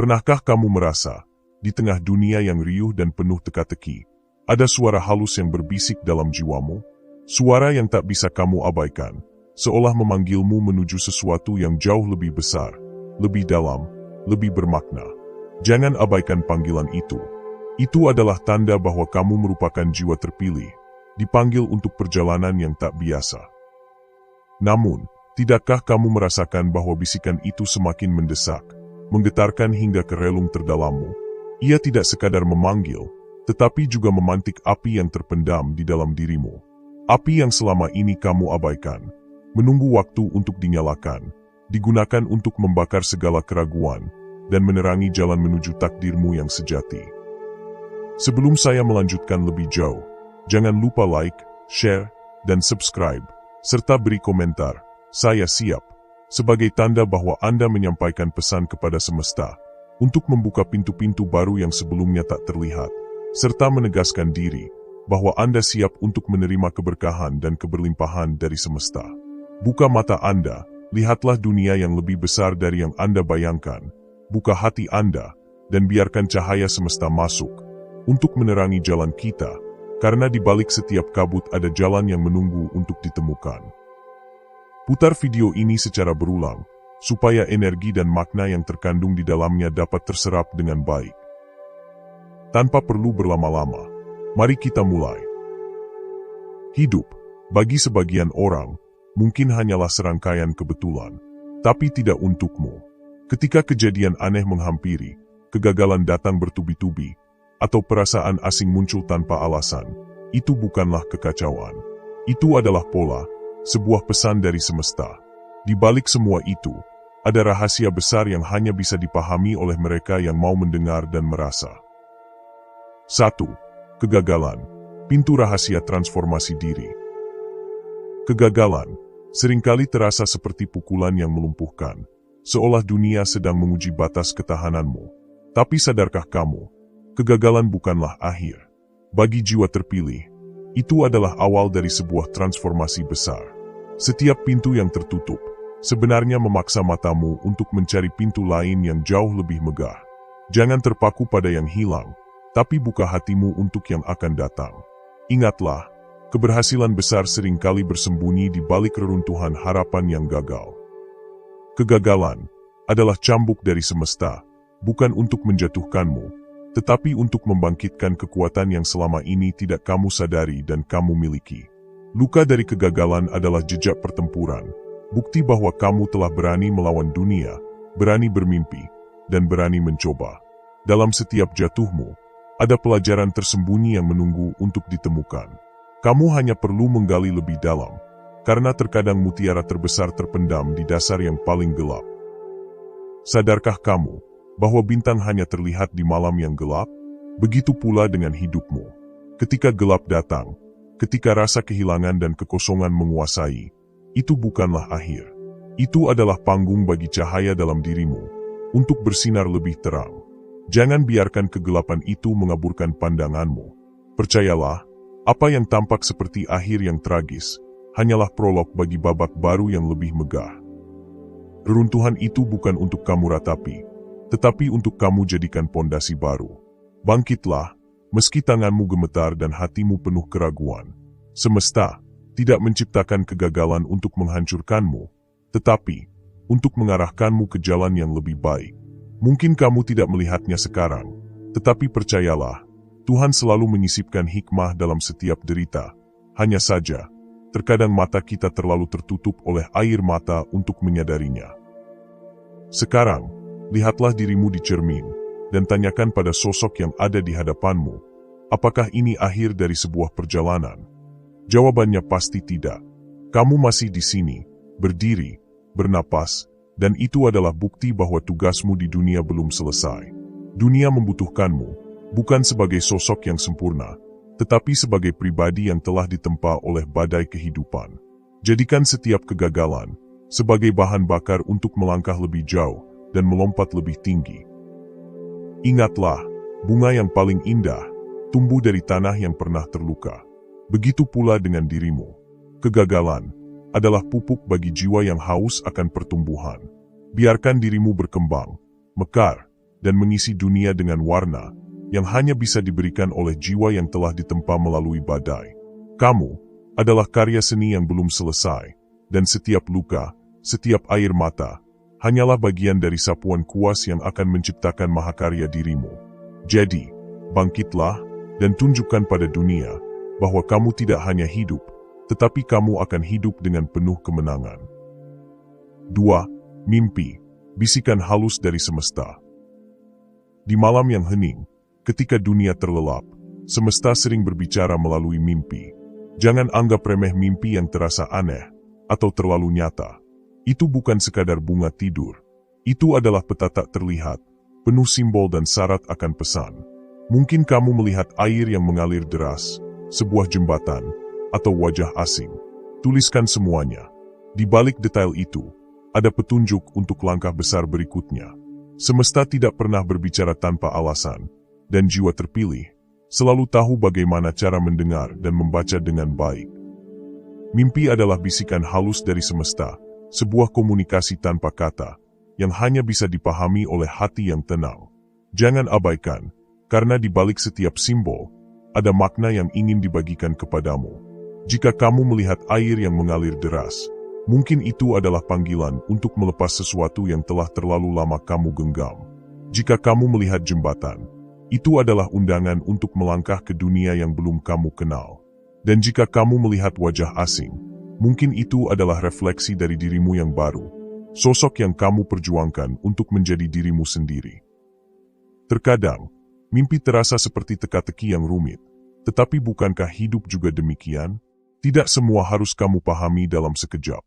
Pernahkah kamu merasa, di tengah dunia yang riuh dan penuh teka-teki, ada suara halus yang berbisik dalam jiwamu? Suara yang tak bisa kamu abaikan, seolah memanggilmu menuju sesuatu yang jauh lebih besar, lebih dalam, lebih bermakna. Jangan abaikan panggilan itu. Itu adalah tanda bahwa kamu merupakan jiwa terpilih, dipanggil untuk perjalanan yang tak biasa. Namun, tidakkah kamu merasakan bahwa bisikan itu semakin mendesak, menggetarkan hingga ke relung terdalammu? Ia tidak sekadar memanggil, tetapi juga memantik api yang terpendam di dalam dirimu. Api yang selama ini kamu abaikan, menunggu waktu untuk dinyalakan, digunakan untuk membakar segala keraguan, dan menerangi jalan menuju takdirmu yang sejati. Sebelum saya melanjutkan lebih jauh, jangan lupa like, share, dan subscribe, serta beri komentar. Saya siap, sebagai tanda bahwa Anda menyampaikan pesan kepada semesta, untuk membuka pintu-pintu baru yang sebelumnya tak terlihat, serta menegaskan diri, bahwa Anda siap untuk menerima keberkahan dan keberlimpahan dari semesta. Buka mata Anda, lihatlah dunia yang lebih besar dari yang Anda bayangkan. Buka hati Anda, dan biarkan cahaya semesta masuk, untuk menerangi jalan kita, karena di balik setiap kabut ada jalan yang menunggu untuk ditemukan. Putar video ini secara berulang, supaya energi dan makna yang terkandung di dalamnya dapat terserap dengan baik. Tanpa perlu berlama-lama, mari kita mulai. Hidup, bagi sebagian orang, mungkin hanyalah serangkaian kebetulan, tapi tidak untukmu. Ketika kejadian aneh menghampiri, kegagalan datang bertubi-tubi, atau perasaan asing muncul tanpa alasan, itu bukanlah kekacauan. Itu adalah pola, sebuah pesan dari semesta. Di balik semua itu, ada rahasia besar yang hanya bisa dipahami oleh mereka yang mau mendengar dan merasa. 1. Kegagalan, pintu rahasia transformasi diri. Kegagalan seringkali terasa seperti pukulan yang melumpuhkan, seolah dunia sedang menguji batas ketahananmu. Tapi sadarkah kamu, kegagalan bukanlah akhir. Bagi jiwa terpilih, itu adalah awal dari sebuah transformasi besar. Setiap pintu yang tertutup, sebenarnya memaksa matamu untuk mencari pintu lain yang jauh lebih megah. Jangan terpaku pada yang hilang, tapi buka hatimu untuk yang akan datang. Ingatlah, keberhasilan besar seringkali bersembunyi di balik reruntuhan harapan yang gagal. Kegagalan adalah cambuk dari semesta, bukan untuk menjatuhkanmu, tetapi untuk membangkitkan kekuatan yang selama ini tidak kamu sadari dan kamu miliki. Luka dari kegagalan adalah jejak pertempuran, bukti bahwa kamu telah berani melawan dunia, berani bermimpi, dan berani mencoba. Dalam setiap jatuhmu, ada pelajaran tersembunyi yang menunggu untuk ditemukan. Kamu hanya perlu menggali lebih dalam, karena terkadang mutiara terbesar terpendam di dasar yang paling gelap. Sadarkah kamu bahwa bintang hanya terlihat di malam yang gelap? Begitu pula dengan hidupmu. Ketika gelap datang, ketika rasa kehilangan dan kekosongan menguasai, itu bukanlah akhir. Itu adalah panggung bagi cahaya dalam dirimu, untuk bersinar lebih terang. Jangan biarkan kegelapan itu mengaburkan pandanganmu. Percayalah, apa yang tampak seperti akhir yang tragis, hanyalah prolog bagi babak baru yang lebih megah. Reruntuhan itu bukan untuk kamu ratapi, tetapi untuk kamu jadikan pondasi baru. Bangkitlah, meski tanganmu gemetar dan hatimu penuh keraguan. Semesta tidak menciptakan kegagalan untuk menghancurkanmu, tetapi untuk mengarahkanmu ke jalan yang lebih baik. Mungkin kamu tidak melihatnya sekarang, tetapi percayalah, Tuhan selalu menyisipkan hikmah dalam setiap derita. Hanya saja, terkadang mata kita terlalu tertutup oleh air mata untuk menyadarinya. Sekarang, lihatlah dirimu di cermin, dan tanyakan pada sosok yang ada di hadapanmu, apakah ini akhir dari sebuah perjalanan? Jawabannya pasti tidak. Kamu masih di sini, berdiri, bernapas, dan itu adalah bukti bahwa tugasmu di dunia belum selesai. Dunia membutuhkanmu, bukan sebagai sosok yang sempurna, tetapi sebagai pribadi yang telah ditempa oleh badai kehidupan. Jadikan setiap kegagalan sebagai bahan bakar untuk melangkah lebih jauh dan melompat lebih tinggi. Ingatlah, bunga yang paling indah tumbuh dari tanah yang pernah terluka. Begitu pula dengan dirimu. Kegagalan adalah pupuk bagi jiwa yang haus akan pertumbuhan. Biarkan dirimu berkembang, mekar, dan mengisi dunia dengan warna yang hanya bisa diberikan oleh jiwa yang telah ditempa melalui badai. Kamu adalah karya seni yang belum selesai, dan setiap luka, setiap air mata, hanyalah bagian dari sapuan kuas yang akan menciptakan mahakarya dirimu. Jadi, bangkitlah dan tunjukkan pada dunia bahwa kamu tidak hanya hidup, tetapi kamu akan hidup dengan penuh kemenangan. 2. Mimpi, bisikan halus dari semesta. Di malam yang hening, ketika dunia terlelap, semesta sering berbicara melalui mimpi. Jangan anggap remeh mimpi yang terasa aneh atau terlalu nyata. Itu bukan sekadar bunga tidur. Itu adalah peta tak terlihat, penuh simbol dan syarat akan pesan. Mungkin kamu melihat air yang mengalir deras, sebuah jembatan, atau wajah asing. Tuliskan semuanya. Di balik detail itu, ada petunjuk untuk langkah besar berikutnya. Semesta tidak pernah berbicara tanpa alasan, dan jiwa terpilih selalu tahu bagaimana cara mendengar dan membaca dengan baik. Mimpi adalah bisikan halus dari semesta, sebuah komunikasi tanpa kata, yang hanya bisa dipahami oleh hati yang tenang. Jangan abaikan, karena di balik setiap simbol, ada makna yang ingin dibagikan kepadamu. Jika kamu melihat air yang mengalir deras, mungkin itu adalah panggilan untuk melepas sesuatu yang telah terlalu lama kamu genggam. Jika kamu melihat jembatan, itu adalah undangan untuk melangkah ke dunia yang belum kamu kenal. Dan jika kamu melihat wajah asing, mungkin itu adalah refleksi dari dirimu yang baru, sosok yang kamu perjuangkan untuk menjadi dirimu sendiri. Terkadang, mimpi terasa seperti teka-teki yang rumit, tetapi bukankah hidup juga demikian? Tidak semua harus kamu pahami dalam sekejap.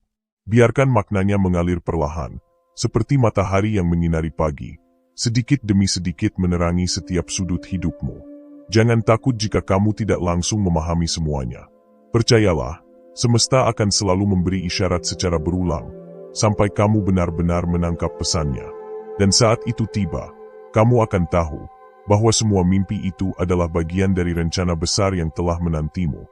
Biarkan maknanya mengalir perlahan, seperti matahari yang menyinari pagi, sedikit demi sedikit menerangi setiap sudut hidupmu. Jangan takut jika kamu tidak langsung memahami semuanya. Percayalah, semesta akan selalu memberi isyarat secara berulang, sampai kamu benar-benar menangkap pesannya. Dan saat itu tiba, kamu akan tahu bahwa semua mimpi itu adalah bagian dari rencana besar yang telah menantimu.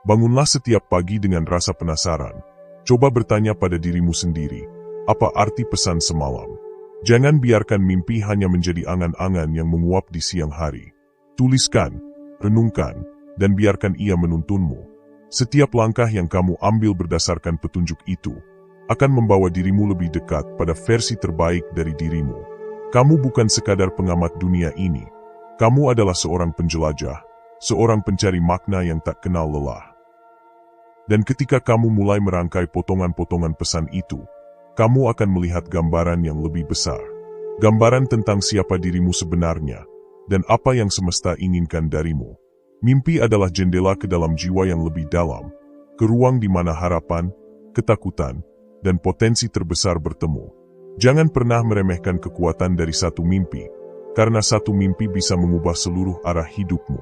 Bangunlah setiap pagi dengan rasa penasaran. Coba bertanya pada dirimu sendiri, apa arti pesan semalam? Jangan biarkan mimpi hanya menjadi angan-angan yang menguap di siang hari. Tuliskan, renungkan, dan biarkan ia menuntunmu. Setiap langkah yang kamu ambil berdasarkan petunjuk itu akan membawa dirimu lebih dekat pada versi terbaik dari dirimu. Kamu bukan sekadar pengamat dunia ini. Kamu adalah seorang penjelajah, seorang pencari makna yang tak kenal lelah. Dan ketika kamu mulai merangkai potongan-potongan pesan itu, kamu akan melihat gambaran yang lebih besar. Gambaran tentang siapa dirimu sebenarnya, dan apa yang semesta inginkan darimu. Mimpi adalah jendela ke dalam jiwa yang lebih dalam, ke ruang di mana harapan, ketakutan, dan potensi terbesar bertemu. Jangan pernah meremehkan kekuatan dari satu mimpi, karena satu mimpi bisa mengubah seluruh arah hidupmu.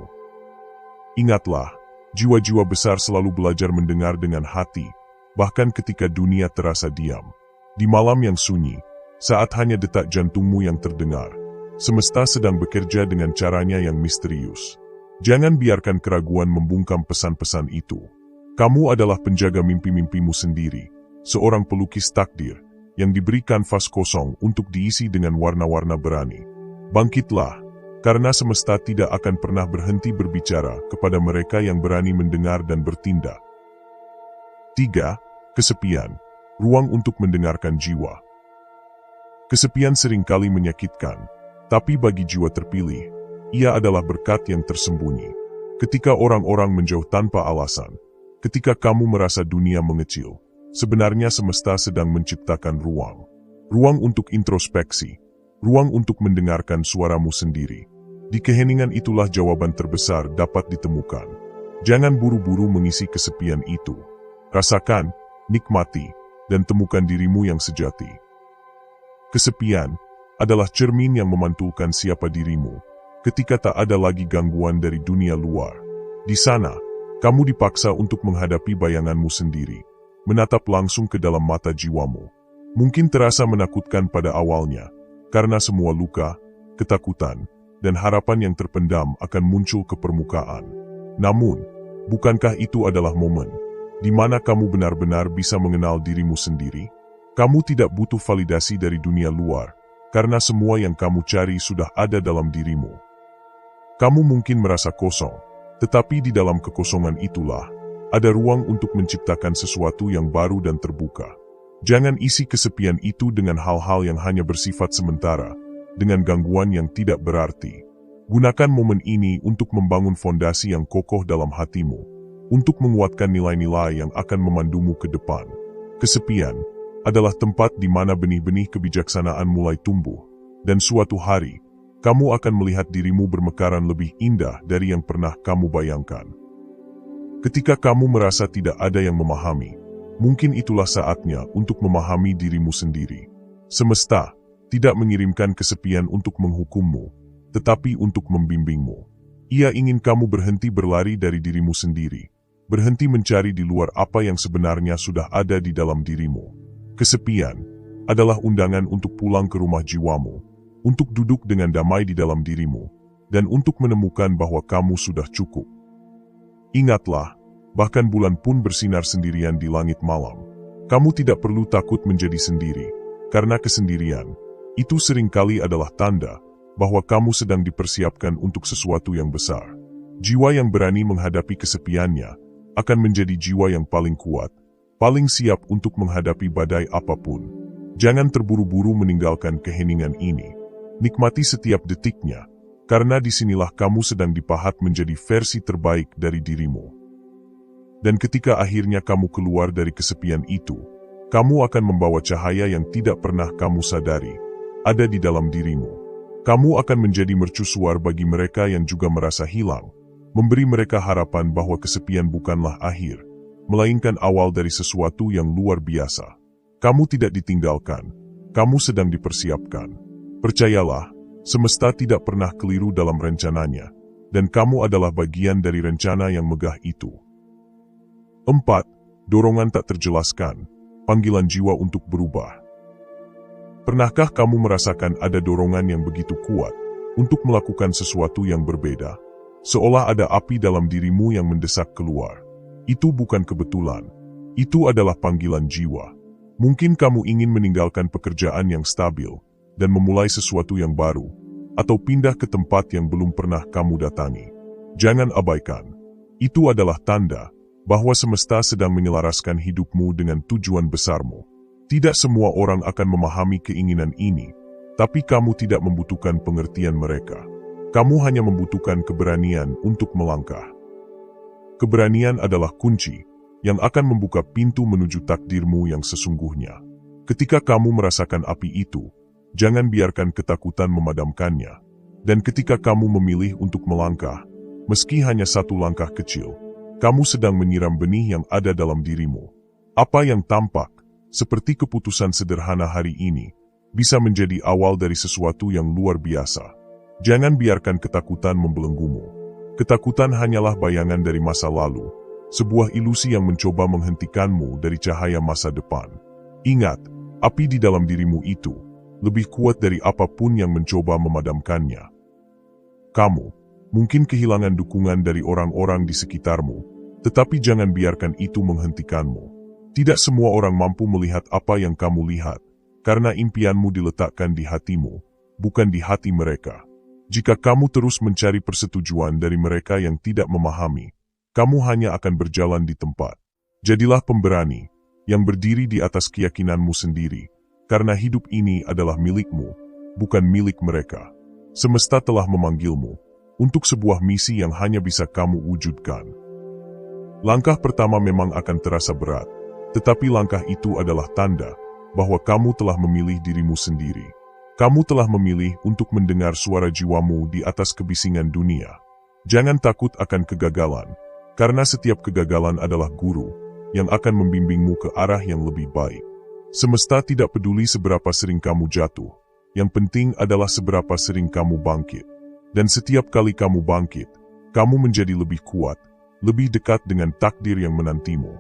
Ingatlah, jiwa-jiwa besar selalu belajar mendengar dengan hati, bahkan ketika dunia terasa diam. Di malam yang sunyi, saat hanya detak jantungmu yang terdengar, semesta sedang bekerja dengan caranya yang misterius. Jangan biarkan keraguan membungkam pesan-pesan itu. Kamu adalah penjaga mimpi-mimpimu sendiri, seorang pelukis takdir, yang diberi kanvas kosong untuk diisi dengan warna-warna berani. Bangkitlah, karena semesta tidak akan pernah berhenti berbicara kepada mereka yang berani mendengar dan bertindak. 3. Kesepian. Ruang untuk mendengarkan jiwa. Kesepian seringkali menyakitkan, tapi bagi jiwa terpilih, ia adalah berkat yang tersembunyi. Ketika orang-orang menjauh tanpa alasan, ketika kamu merasa dunia mengecil, sebenarnya semesta sedang menciptakan ruang. Ruang untuk introspeksi, ruang untuk mendengarkan suaramu sendiri. Di keheningan itulah jawaban terbesar dapat ditemukan. Jangan buru-buru mengisi kesepian itu. Rasakan, nikmati, dan temukan dirimu yang sejati. Kesepian adalah cermin yang memantulkan siapa dirimu, ketika tak ada lagi gangguan dari dunia luar. Di sana, kamu dipaksa untuk menghadapi bayanganmu sendiri, menatap langsung ke dalam mata jiwamu. Mungkin terasa menakutkan pada awalnya, karena semua luka, ketakutan, dan harapan yang terpendam akan muncul ke permukaan. Namun, bukankah itu adalah momen di mana kamu benar-benar bisa mengenal dirimu sendiri? Kamu tidak butuh validasi dari dunia luar, karena semua yang kamu cari sudah ada dalam dirimu. Kamu mungkin merasa kosong, tetapi di dalam kekosongan itulah ada ruang untuk menciptakan sesuatu yang baru dan terbuka. Jangan isi kesepian itu dengan hal-hal yang hanya bersifat sementara, dengan gangguan yang tidak berarti. Gunakan momen ini untuk membangun fondasi yang kokoh dalam hatimu, untuk menguatkan nilai-nilai yang akan memandumu ke depan. Kesepian adalah tempat di mana benih-benih kebijaksanaan mulai tumbuh, dan suatu hari, kamu akan melihat dirimu bermekaran lebih indah dari yang pernah kamu bayangkan. Ketika kamu merasa tidak ada yang memahami, mungkin itulah saatnya untuk memahami dirimu sendiri. Semesta tidak mengirimkan kesepian untuk menghukummu, tetapi untuk membimbingmu. Ia ingin kamu berhenti berlari dari dirimu sendiri, berhenti mencari di luar apa yang sebenarnya sudah ada di dalam dirimu. Kesepian adalah undangan untuk pulang ke rumah jiwamu, untuk duduk dengan damai di dalam dirimu, dan untuk menemukan bahwa kamu sudah cukup. Ingatlah, bahkan bulan pun bersinar sendirian di langit malam. Kamu tidak perlu takut menjadi sendiri, karena kesendirian itu seringkali adalah tanda bahwa kamu sedang dipersiapkan untuk sesuatu yang besar. Jiwa yang berani menghadapi kesepiannya akan menjadi jiwa yang paling kuat, paling siap untuk menghadapi badai apapun. Jangan terburu-buru meninggalkan keheningan ini. Nikmati setiap detiknya, karena disinilah kamu sedang dipahat menjadi versi terbaik dari dirimu. Dan ketika akhirnya kamu keluar dari kesepian itu, kamu akan membawa cahaya yang tidak pernah kamu sadari ada di dalam dirimu. Kamu akan menjadi mercusuar bagi mereka yang juga merasa hilang, memberi mereka harapan bahwa kesepian bukanlah akhir, melainkan awal dari sesuatu yang luar biasa. Kamu tidak ditinggalkan, kamu sedang dipersiapkan. Percayalah, semesta tidak pernah keliru dalam rencananya, dan kamu adalah bagian dari rencana yang megah itu. 4. Dorongan tak terjelaskan, panggilan jiwa untuk berubah. Pernahkah kamu merasakan ada dorongan yang begitu kuat untuk melakukan sesuatu yang berbeda? Seolah ada api dalam dirimu yang mendesak keluar. Itu bukan kebetulan, itu adalah panggilan jiwa. Mungkin kamu ingin meninggalkan pekerjaan yang stabil dan memulai sesuatu yang baru, atau pindah ke tempat yang belum pernah kamu datangi. Jangan abaikan. Itu adalah tanda bahwa semesta sedang menyelaraskan hidupmu dengan tujuan besarmu. Tidak semua orang akan memahami keinginan ini, tapi kamu tidak membutuhkan pengertian mereka. Kamu hanya membutuhkan keberanian untuk melangkah. Keberanian adalah kunci yang akan membuka pintu menuju takdirmu yang sesungguhnya. Ketika kamu merasakan api itu, jangan biarkan ketakutan memadamkannya. Dan ketika kamu memilih untuk melangkah, meski hanya satu langkah kecil, kamu sedang menyiram benih yang ada dalam dirimu. Apa yang tampak seperti keputusan sederhana hari ini bisa menjadi awal dari sesuatu yang luar biasa. Jangan biarkan ketakutan membelenggumu. Ketakutan hanyalah bayangan dari masa lalu, sebuah ilusi yang mencoba menghentikanmu dari cahaya masa depan. Ingat, api di dalam dirimu itu lebih kuat dari apapun yang mencoba memadamkannya. Kamu mungkin kehilangan dukungan dari orang-orang di sekitarmu, tetapi jangan biarkan itu menghentikanmu. Tidak semua orang mampu melihat apa yang kamu lihat, karena impianmu diletakkan di hatimu, bukan di hati mereka. Jika kamu terus mencari persetujuan dari mereka yang tidak memahami, kamu hanya akan berjalan di tempat. Jadilah pemberani yang berdiri di atas keyakinanmu sendiri, karena hidup ini adalah milikmu, bukan milik mereka. Semesta telah memanggilmu untuk sebuah misi yang hanya bisa kamu wujudkan. Langkah pertama memang akan terasa berat, tetapi langkah itu adalah tanda bahwa kamu telah memilih dirimu sendiri. Kamu telah memilih untuk mendengar suara jiwamu di atas kebisingan dunia. Jangan takut akan kegagalan, karena setiap kegagalan adalah guru yang akan membimbingmu ke arah yang lebih baik. Semesta tidak peduli seberapa sering kamu jatuh, yang penting adalah seberapa sering kamu bangkit. Dan setiap kali kamu bangkit, kamu menjadi lebih kuat, lebih dekat dengan takdir yang menantimu.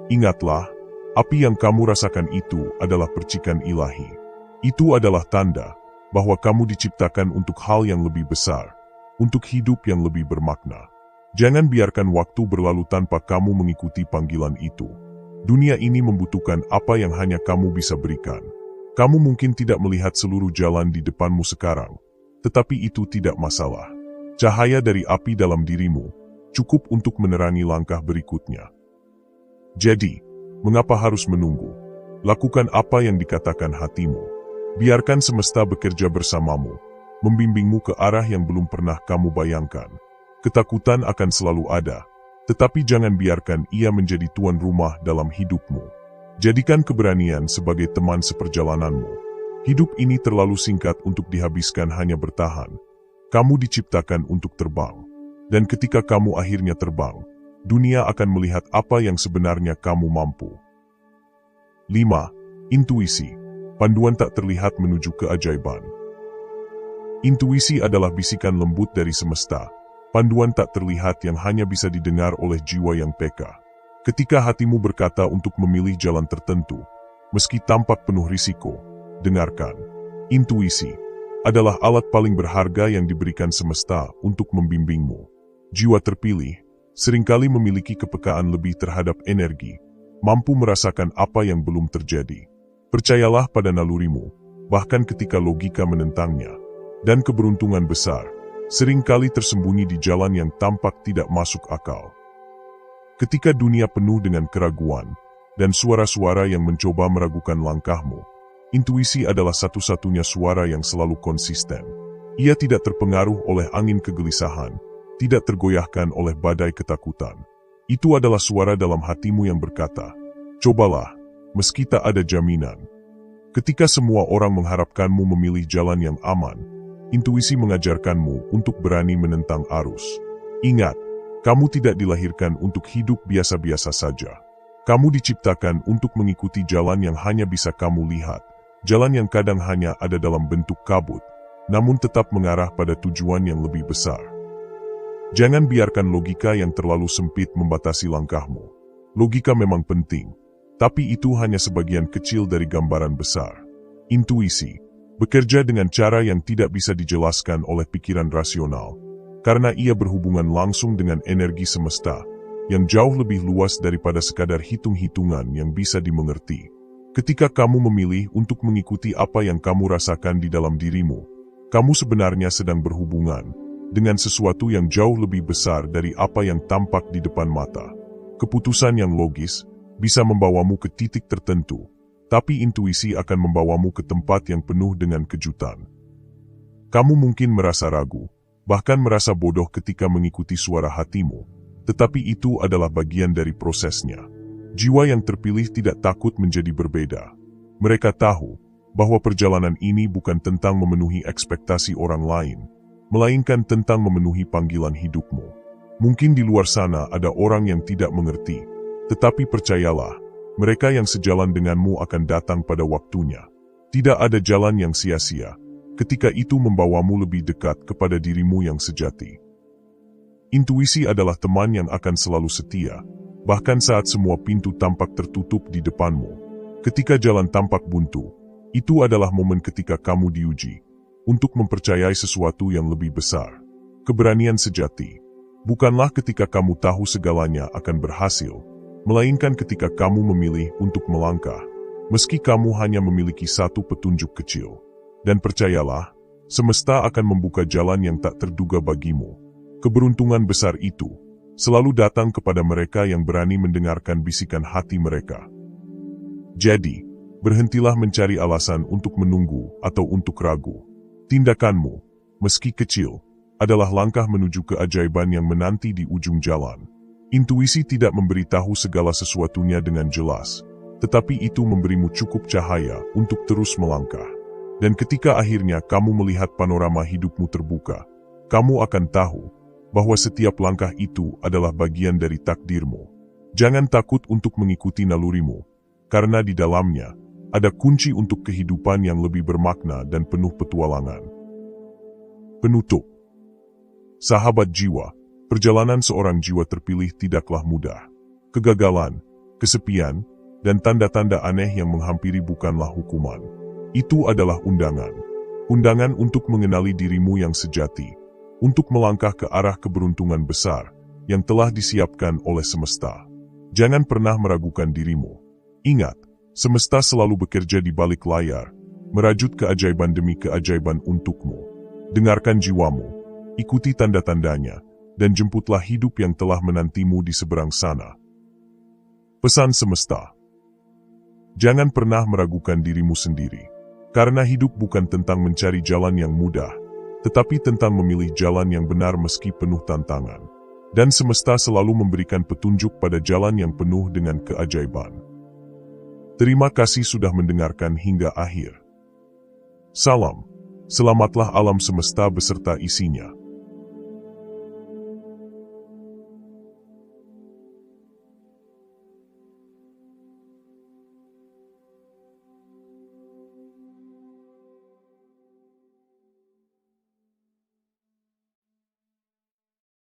Ingatlah, api yang kamu rasakan itu adalah percikan ilahi. Itu adalah tanda bahwa kamu diciptakan untuk hal yang lebih besar, untuk hidup yang lebih bermakna. Jangan biarkan waktu berlalu tanpa kamu mengikuti panggilan itu. Dunia ini membutuhkan apa yang hanya kamu bisa berikan. Kamu mungkin tidak melihat seluruh jalan di depanmu sekarang, tetapi itu tidak masalah. Cahaya dari api dalam dirimu cukup untuk menerangi langkah berikutnya. Jadi, mengapa harus menunggu? Lakukan apa yang dikatakan hatimu. Biarkan semesta bekerja bersamamu, membimbingmu ke arah yang belum pernah kamu bayangkan. Ketakutan akan selalu ada, tetapi jangan biarkan ia menjadi tuan rumah dalam hidupmu. Jadikan keberanian sebagai teman seperjalananmu. Hidup ini terlalu singkat untuk dihabiskan hanya bertahan. Kamu diciptakan untuk terbang. Dan ketika kamu akhirnya terbang, dunia akan melihat apa yang sebenarnya kamu mampu. 5. Intuisi. Panduan tak terlihat menuju keajaiban. Intuisi adalah bisikan lembut dari semesta. Panduan tak terlihat yang hanya bisa didengar oleh jiwa yang peka. Ketika hatimu berkata untuk memilih jalan tertentu, meski tampak penuh risiko, dengarkan. Intuisi adalah alat paling berharga yang diberikan semesta untuk membimbingmu. Jiwa terpilih seringkali memiliki kepekaan lebih terhadap energi, mampu merasakan apa yang belum terjadi. Percayalah pada nalurimu, bahkan ketika logika menentangnya. Dan keberuntungan besar seringkali tersembunyi di jalan yang tampak tidak masuk akal. Ketika dunia penuh dengan keraguan dan suara-suara yang mencoba meragukan langkahmu, intuisi adalah satu-satunya suara yang selalu konsisten. Ia tidak terpengaruh oleh angin kegelisahan, tidak tergoyahkan oleh badai ketakutan. Itu adalah suara dalam hatimu yang berkata, "Cobalah, meski tak ada jaminan." Ketika semua orang mengharapkanmu memilih jalan yang aman, intuisi mengajarkanmu untuk berani menentang arus. Ingat, kamu tidak dilahirkan untuk hidup biasa-biasa saja. Kamu diciptakan untuk mengikuti jalan yang hanya bisa kamu lihat, jalan yang kadang hanya ada dalam bentuk kabut, namun tetap mengarah pada tujuan yang lebih besar. Jangan biarkan logika yang terlalu sempit membatasi langkahmu. Logika memang penting, tapi itu hanya sebagian kecil dari gambaran besar. Intuisi bekerja dengan cara yang tidak bisa dijelaskan oleh pikiran rasional, karena ia berhubungan langsung dengan energi semesta, yang jauh lebih luas daripada sekadar hitung-hitungan yang bisa dimengerti. Ketika kamu memilih untuk mengikuti apa yang kamu rasakan di dalam dirimu, kamu sebenarnya sedang berhubungan dengan sesuatu yang jauh lebih besar dari apa yang tampak di depan mata. Keputusan yang logis bisa membawamu ke titik tertentu, tapi intuisi akan membawamu ke tempat yang penuh dengan kejutan. Kamu mungkin merasa ragu, bahkan merasa bodoh ketika mengikuti suara hatimu, tetapi itu adalah bagian dari prosesnya. Jiwa yang terpilih tidak takut menjadi berbeda. Mereka tahu bahwa perjalanan ini bukan tentang memenuhi ekspektasi orang lain, melainkan tentang memenuhi panggilan hidupmu. Mungkin di luar sana ada orang yang tidak mengerti, tetapi percayalah, mereka yang sejalan denganmu akan datang pada waktunya. Tidak ada jalan yang sia-sia ketika itu membawamu lebih dekat kepada dirimu yang sejati. Intuisi adalah teman yang akan selalu setia, bahkan saat semua pintu tampak tertutup di depanmu. Ketika jalan tampak buntu, itu adalah momen ketika kamu diuji untuk mempercayai sesuatu yang lebih besar. Keberanian sejati bukanlah ketika kamu tahu segalanya akan berhasil, melainkan ketika kamu memilih untuk melangkah, meski kamu hanya memiliki satu petunjuk kecil. Dan percayalah, semesta akan membuka jalan yang tak terduga bagimu. Keberuntungan besar itu selalu datang kepada mereka yang berani mendengarkan bisikan hati mereka. Jadi, berhentilah mencari alasan untuk menunggu atau untuk ragu. Tindakanmu, meski kecil, adalah langkah menuju keajaiban yang menanti di ujung jalan. Intuisi tidak memberitahu segala sesuatunya dengan jelas, tetapi itu memberimu cukup cahaya untuk terus melangkah. Dan ketika akhirnya kamu melihat panorama hidupmu terbuka, kamu akan tahu bahwa setiap langkah itu adalah bagian dari takdirmu. Jangan takut untuk mengikuti nalurimu, karena di dalamnya ada kunci untuk kehidupan yang lebih bermakna dan penuh petualangan. Penutup. Sahabat jiwa, perjalanan seorang jiwa terpilih tidaklah mudah. Kegagalan, kesepian, dan tanda-tanda aneh yang menghampiri bukanlah hukuman. Itu adalah undangan. Undangan untuk mengenali dirimu yang sejati, untuk melangkah ke arah keberuntungan besar yang telah disiapkan oleh semesta. Jangan pernah meragukan dirimu. Ingat, semesta selalu bekerja di balik layar, merajut keajaiban demi keajaiban untukmu. Dengarkan jiwamu, ikuti tanda-tandanya, dan jemputlah hidup yang telah menantimu di seberang sana. Pesan semesta. Jangan pernah meragukan dirimu sendiri, karena hidup bukan tentang mencari jalan yang mudah, tetapi tentang memilih jalan yang benar meski penuh tantangan. Dan semesta selalu memberikan petunjuk pada jalan yang penuh dengan keajaiban. Terima kasih sudah mendengarkan hingga akhir. Salam, selamatlah alam semesta beserta isinya.